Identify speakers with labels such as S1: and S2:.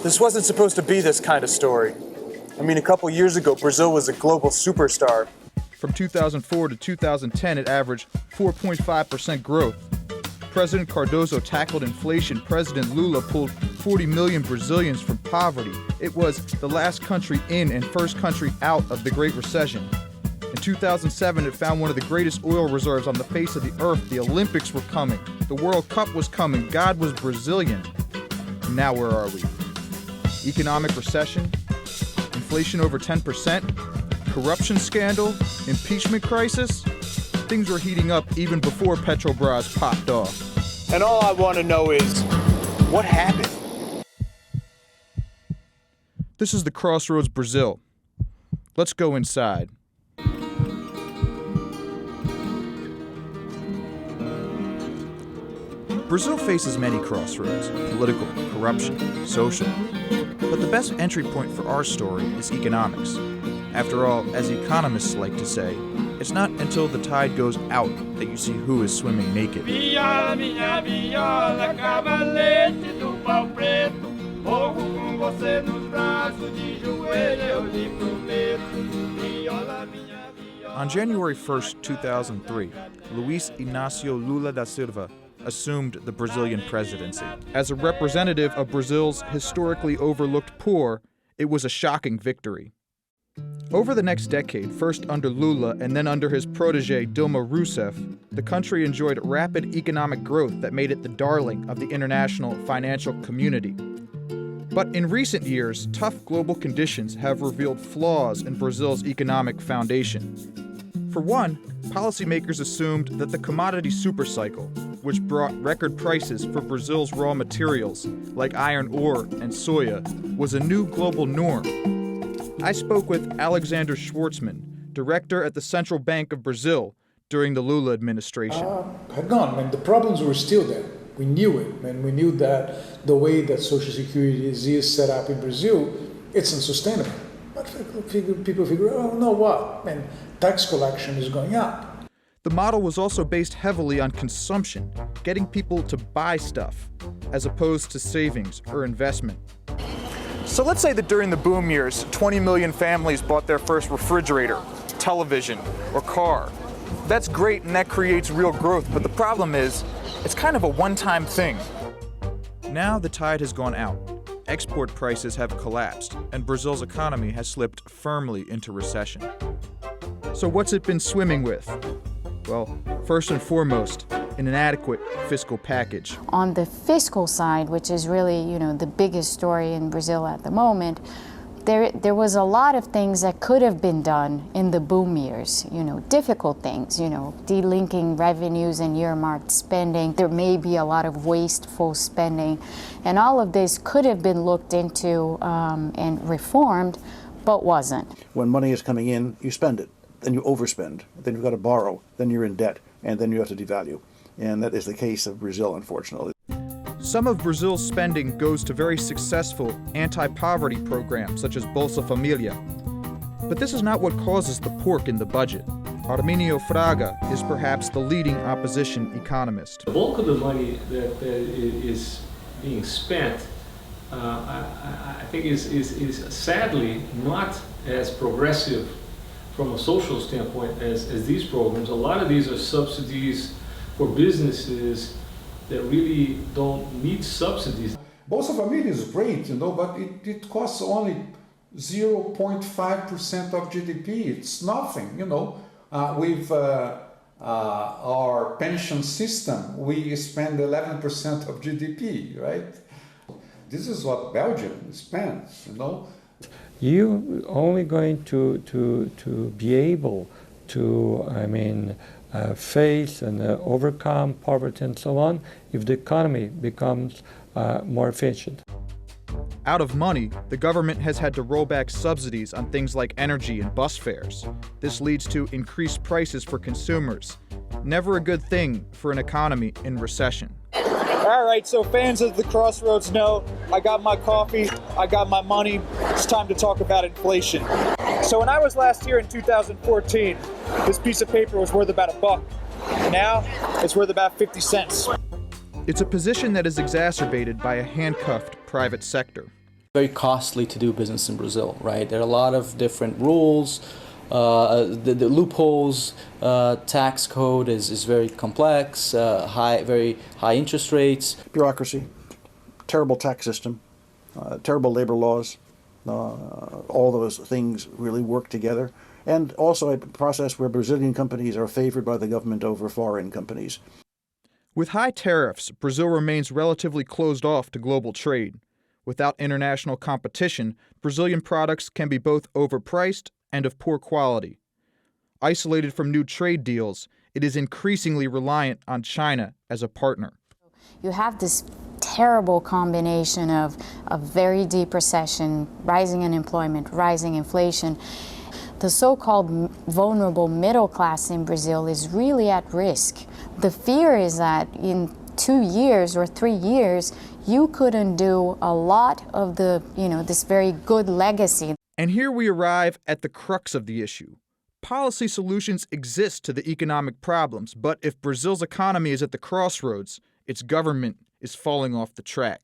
S1: This wasn't supposed to be this kind of story. I mean, a couple years ago, Brazil was a global superstar.
S2: From 2004 to 2010, it averaged 4.5% growth. President Cardoso tackled inflation. President Lula pulled 40 million Brazilians from poverty. It was the last country in and first country out of the Great Recession. In 2007, it found one of the greatest oil reserves on the face of the earth. The Olympics were coming. The World Cup was coming. God was Brazilian. And now where are we? Economic recession, inflation over 10%, corruption scandal, impeachment crisis. Things were heating up even before Petrobras popped off.
S1: And all I want to know is, what happened?
S2: This is the Crossroads, Brazil. Let's go inside. Brazil faces many crossroads: political, corruption, social. But the best entry point for our story is economics. After all, as economists like to say, it's not until the tide goes out that you see who is swimming naked.
S3: Viola, minha viola, cavalete do pau preto, morro com você nos braços, de joelho eu lhe prometo. Viola, minha viola.
S2: On January 1st, 2003, Luiz Inácio Lula da Silva assumed the Brazilian presidency. As a representative of Brazil's historically overlooked poor, it was a shocking victory. Over the next decade, first under Lula and then under his protege Dilma Rousseff, the country enjoyed rapid economic growth that made it the darling of the international financial community. But in recent years, tough global conditions have revealed flaws in Brazil's economic foundation. For one, policymakers assumed that the commodity supercycle, which brought record prices for Brazil's raw materials like iron ore and soya, was a new global norm. I spoke with Alexander Schwartzman, director at the Central Bank of Brazil during the Lula administration.
S4: Had gone. I mean, the problems were still there. We knew it, and we knew that the way that Social Security is set up in Brazil, it's unsustainable. But people figure, oh, no, what? And tax collection is going up.
S2: The model was also based heavily on consumption, getting people to buy stuff, as opposed to savings or investment.
S1: So let's say that during the boom years, 20 million families bought their first refrigerator, television, or car. That's great and that creates real growth, but the problem is, it's kind of a one-time thing.
S2: Now the tide has gone out. Export prices have collapsed, and Brazil's economy has slipped firmly into recession. So what's it been swimming with? Well, first and foremost, an inadequate fiscal package.
S5: On the fiscal side, which is really, the biggest story in Brazil at the moment, there was a lot of things that could have been done in the boom years, difficult things, delinking revenues and earmarked spending. There may be a lot of wasteful spending, and all of this could have been looked into and reformed, but wasn't.
S6: When money is coming in, you spend it, then you overspend, then you've got to borrow, then you're in debt, and then you have to devalue. And that is the case of Brazil, unfortunately.
S2: Some of Brazil's spending goes to very successful anti-poverty programs such as Bolsa Familia. But this is not what causes the pork in the budget. Arminio Fraga is perhaps the leading opposition economist.
S7: The bulk of the money that is being spent, I think is sadly not as progressive from a social standpoint as these programs. A lot of these are subsidies for businesses that really don't need subsidies.
S8: Bolsa Familia is great, but it costs only 0.5% of GDP. It's nothing, With our pension system, we spend 11% of GDP, right? This is what Belgium spends,
S9: You only going to be able to, face and overcome poverty and so on if the economy becomes more efficient.
S2: Out of money, the government has had to roll back subsidies on things like energy and bus fares. This leads to increased prices for consumers. Never a good thing for an economy in recession.
S1: All right, so fans of the Crossroads know I got my coffee, I got my money. It's time to talk about inflation. So when I was last here in 2014, this piece of paper was worth about $1. Now, it's worth about 50 cents.
S2: It's a position that is exacerbated by a handcuffed private sector.
S10: Very costly to do business in Brazil, right? There are a lot of different rules, the loopholes, tax code is very complex, very high interest rates.
S6: Bureaucracy, terrible tax system, terrible labor laws, all those things really work together. And also a process where Brazilian companies are favored by the government over foreign companies.
S2: With high tariffs, Brazil remains relatively closed off to global trade. Without international competition, Brazilian products can be both overpriced and of poor quality. Isolated from new trade deals, it is increasingly reliant on China as a partner.
S5: You have this terrible combination of a very deep recession, rising unemployment, rising inflation. The so-called vulnerable middle class in Brazil is really at risk. The fear is that in 2 years or 3 years, you could undo a lot of this very good legacy.
S2: And here we arrive at the crux of the issue. Policy solutions exist to the economic problems, but if Brazil's economy is at the crossroads, its government is falling off the track.